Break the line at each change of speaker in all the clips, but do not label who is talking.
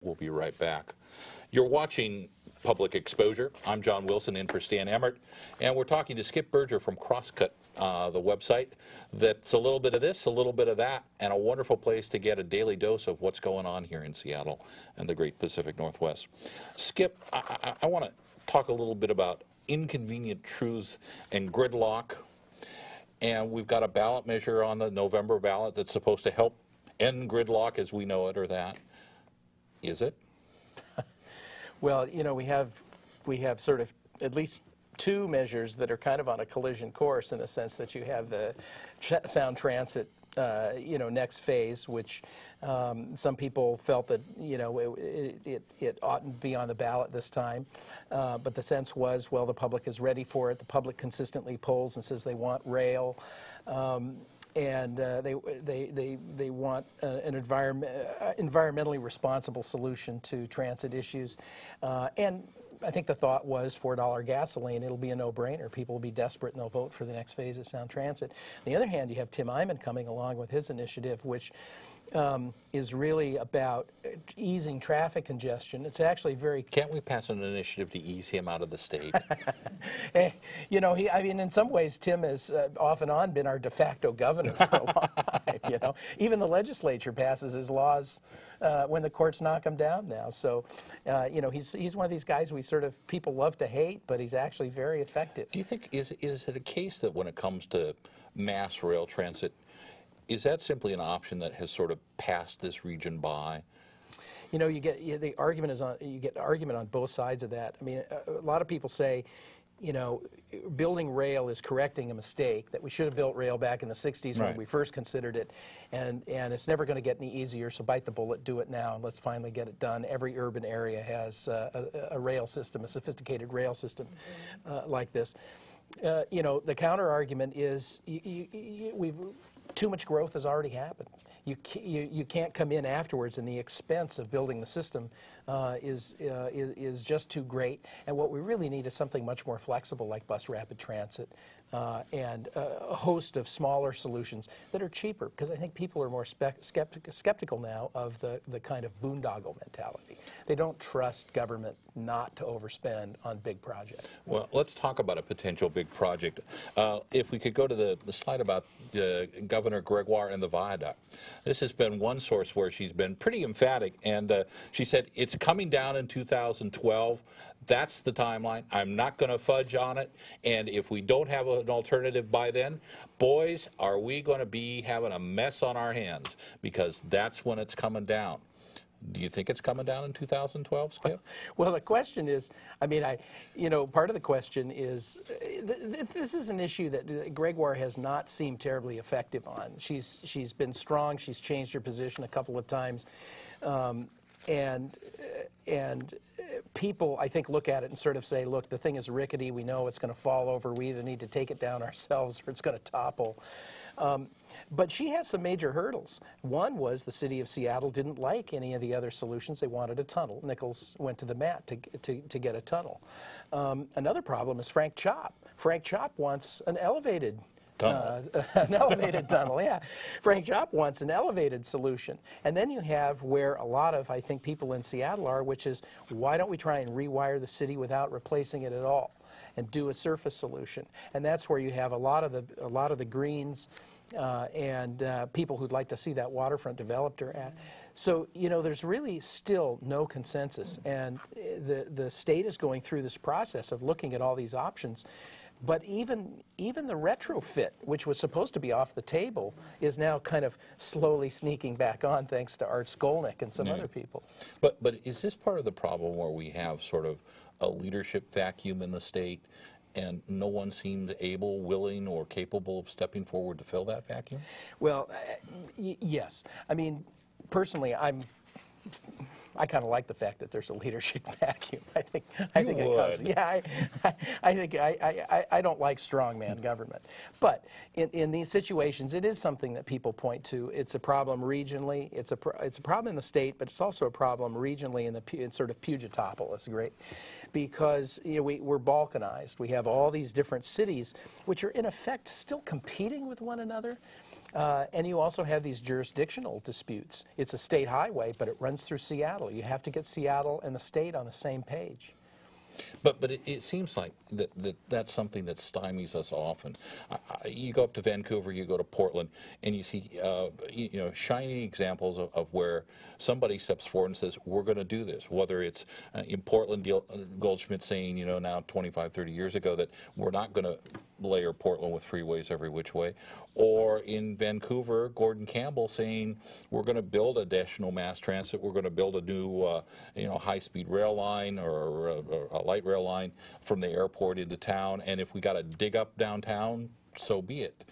We'll be right back. You're watching Public Exposure. I'm John Wilson, in for Stan Emmert, and we're talking to Skip Berger from Crosscut, the website that's a little bit of this, a little bit of that, and a wonderful place to get a daily dose of what's going on here in Seattle and the great Pacific Northwest. Skip, I want to talk a little bit about inconvenient truths and gridlock, and we've got a ballot measure on the November ballot that's supposed to help end gridlock as we know it, or that. Is it?
Well, you know, we have sort of at least two measures that are kind of on a collision course, in the sense that you have the sound transit, you know, next phase, which some people felt that, you know, it oughtn't be on the ballot this time, but the sense was, well, the public is ready for it. The public consistently polls and says they want rail. And they want an environmentally responsible solution to transit issues. And I think the thought was $4 gasoline, it'll be a no-brainer. People will be desperate and they'll vote for the next phase of Sound Transit. On the other hand, you have Tim Eyman coming along with his initiative, which is really about easing traffic congestion. It's actually very...
Can't we pass an initiative to ease him out of the state?
You know, I mean, in some ways, Tim has off and on been our de facto governor for a long time, you know. Even the legislature passes his laws when the courts knock him down now. So, you know, he's one of these guys people love to hate, but he's actually very effective.
Do you think, is it a case that when it comes to mass rail transit, is that simply an option that has sort of passed this region by?
You know, the argument is you get argument on both sides of that. I mean, a lot of people say, you know, building rail is correcting a mistake, that we should have built rail back in the 60s when we first considered it, and it's never going to get any easier, so bite the bullet, do it now, and let's finally get it done. Every urban area has a rail system, a sophisticated rail system like this. You know, the counter argument is too much growth has already happened. You can't come in afterwards, and the expense of building the system is just too great. And what we really need is something much more flexible, like bus rapid transit, and a host of smaller solutions that are cheaper, because I think people are more skeptical now of the kind of boondoggle mentality. They don't trust government not to overspend on big projects.
Well, let's talk about a potential big project. If we could go to the slide about Governor Gregoire and the viaduct. This has been one source where she's been pretty emphatic, and she said it's coming down in 2012. That's the timeline. I'm not going to fudge on it, and if we don't have an alternative by then, boys, are we going to be having a mess on our hands, because that's when it's coming down. Do you think it's coming down in 2012, Skip?
Well, the question is, I mean, you know, part of the question is, this is an issue that Gregoire has not seemed terribly effective on. She's been strong. She's changed her position a couple of times, and people, I think, look at it and sort of say, look, the thing is rickety. We know it's going to fall over. We either need to take it down ourselves or it's going to topple. But she has some major hurdles. One was the city of Seattle didn't like any of the other solutions. They wanted a tunnel. Nichols went to the mat to get a tunnel. Another problem is Frank Chop. Frank Chop wants an elevated tunnel. An elevated tunnel, yeah. Frank Chop wants an elevated solution. And then you have where a lot of, I think, people in Seattle are, which is, why don't we try and rewire the city without replacing it at all and do a surface solution? And that's where you have a lot of the Greens and people who'd like to see that waterfront developed are at. So, you know, there's really still no consensus, and the state is going through this process of looking at all these options. But even the retrofit, which was supposed to be off the table, is now kind of slowly sneaking back on, thanks to Art Skolnick and some other people.
But is this part of the problem where we have sort of a leadership vacuum in the state, and no one seems able, willing, or capable of stepping forward to fill that vacuum?
Well, yes. I mean, personally, I kind of like the fact that there's a leadership vacuum. I think it comes. Yeah, I don't like strongman government, but in these situations, it is something that people point to. It's a problem regionally. It's a problem in the state, but it's also a problem regionally in sort of Pugetopolis, great, because you know we're balkanized. We have all these different cities which are in effect still competing with one another. And you also have these jurisdictional disputes. It's a state highway, but it runs through Seattle. You have to get Seattle and the state on the same page.
But it seems like that's something that stymies us often. You go up to Vancouver, you go to Portland, and you see shining examples of where somebody steps forward and says, we're going to do this. Whether it's in Portland, Goldschmidt saying, now 25, 30 years ago that we're not going to layer Portland with freeways every which way, or in Vancouver, Gordon Campbell saying we're going to build additional mass transit, we're going to build a new high-speed rail line or a light rail line from the airport into town, and if we got to dig up downtown, so be it.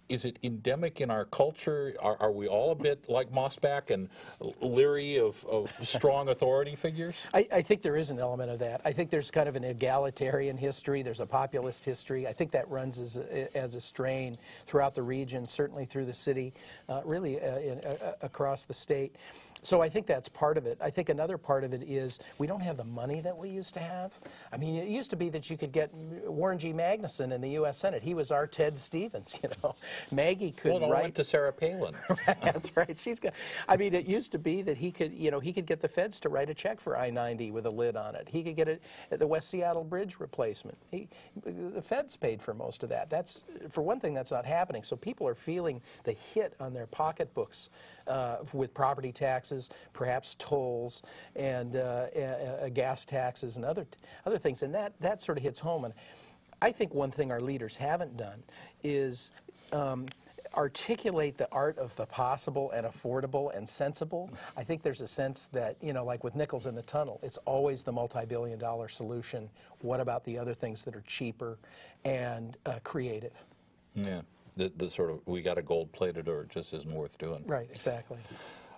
Is it endemic in our culture? Are we all a bit like Mossback and leery of strong authority figures?
I think there is an element of that. I think there's kind of an egalitarian history. There's a populist history. I think that runs as a strain throughout the region, certainly through the city, really across the state. So I think that's part of it. I think another part of it is we don't have the money that we used to have. I mean, it used to be that you could get Warren G. Magnuson in the U.S. Senate. He was our Ted Stevens, Maggie could write.
Went to Sarah Palin.
That's right. She's got. I mean, it used to be that he could, he could get the feds to write a check for I-90 with a lid on it. He could get it at the West Seattle Bridge replacement. The feds paid for most of that. That's, for one thing, that's not happening. So people are feeling the hit on their pocketbooks with property taxes, perhaps tolls, and gas taxes and other things, and that sort of hits home. And I think one thing our leaders haven't done is articulate the art of the possible and affordable and sensible. I think there's a sense that, like with nickels in the tunnel, it's always the multi-billion-dollar solution. What about the other things that are cheaper and creative?
Yeah, the sort of, we got a gold-plated or it just isn't worth doing.
Right, exactly.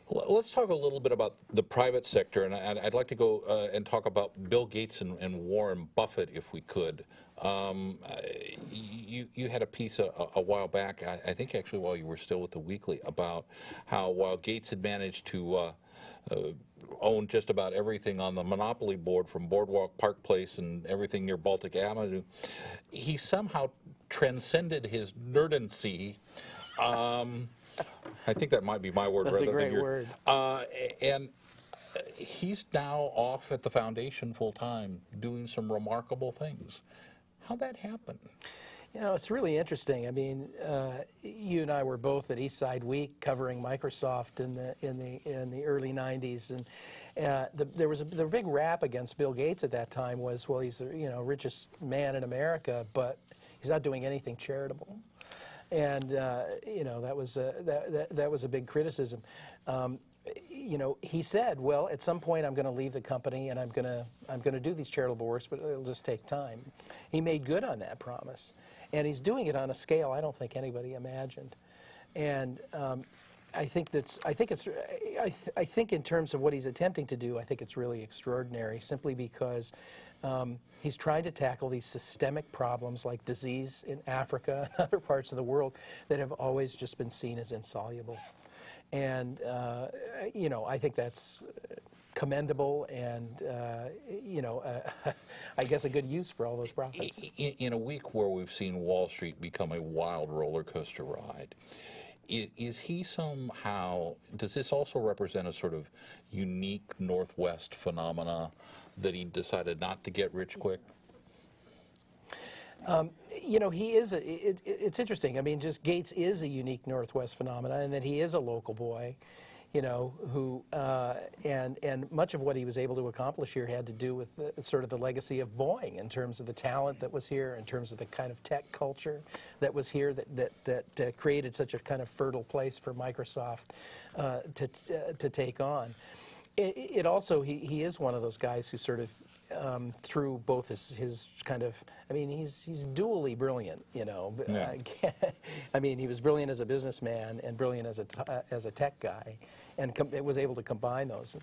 Let's talk a little bit about the private sector, and I'd like to go and talk about Bill Gates and Warren Buffett, if we could. You had a piece a while back, I think actually while you were still with the Weekly, about how while Gates had managed to own just about everything on the monopoly board from Boardwalk Park Place and everything near Baltic Avenue, he somehow transcended his nerdency. I think that might be my word.
That's
rather
a great
than your,
word.
And he's now off at the foundation full time, doing some remarkable things. How'd that happen?
It's really interesting. I mean, you and I were both at Eastside Week covering Microsoft in the early '90s, and there was the big rap against Bill Gates at that time was, well, he's the richest man in America, but he's not doing anything charitable. And that was a big criticism. He said, well, at some point I'm going to leave the company and I'm going to do these charitable works, but it'll just take time. He made good on that promise, and he's doing it on a scale I don't think anybody imagined. And I think in terms of what he's attempting to do, I think it's really extraordinary, simply because he's trying to tackle these systemic problems like disease in Africa and other parts of the world that have always just been seen as insoluble. And, I think that's commendable and, I guess a good use for all those profits.
In a week where we've seen Wall Street become a wild roller coaster ride, is he somehow, does this also represent a sort of unique Northwest phenomena that he decided not to get rich quick?
He is, it's interesting. I mean, just Gates is a unique Northwest phenomenon, and that he is a local boy, who, and much of what he was able to accomplish here had to do with sort of the legacy of Boeing in terms of the talent that was here, in terms of the kind of tech culture that was here that created such a kind of fertile place for Microsoft to take on. It also, he is one of those guys who sort of, through both his kind of, I mean, he's dually brilliant, Yeah. I mean, he was brilliant as a businessman and brilliant as a tech guy, and was able to combine those.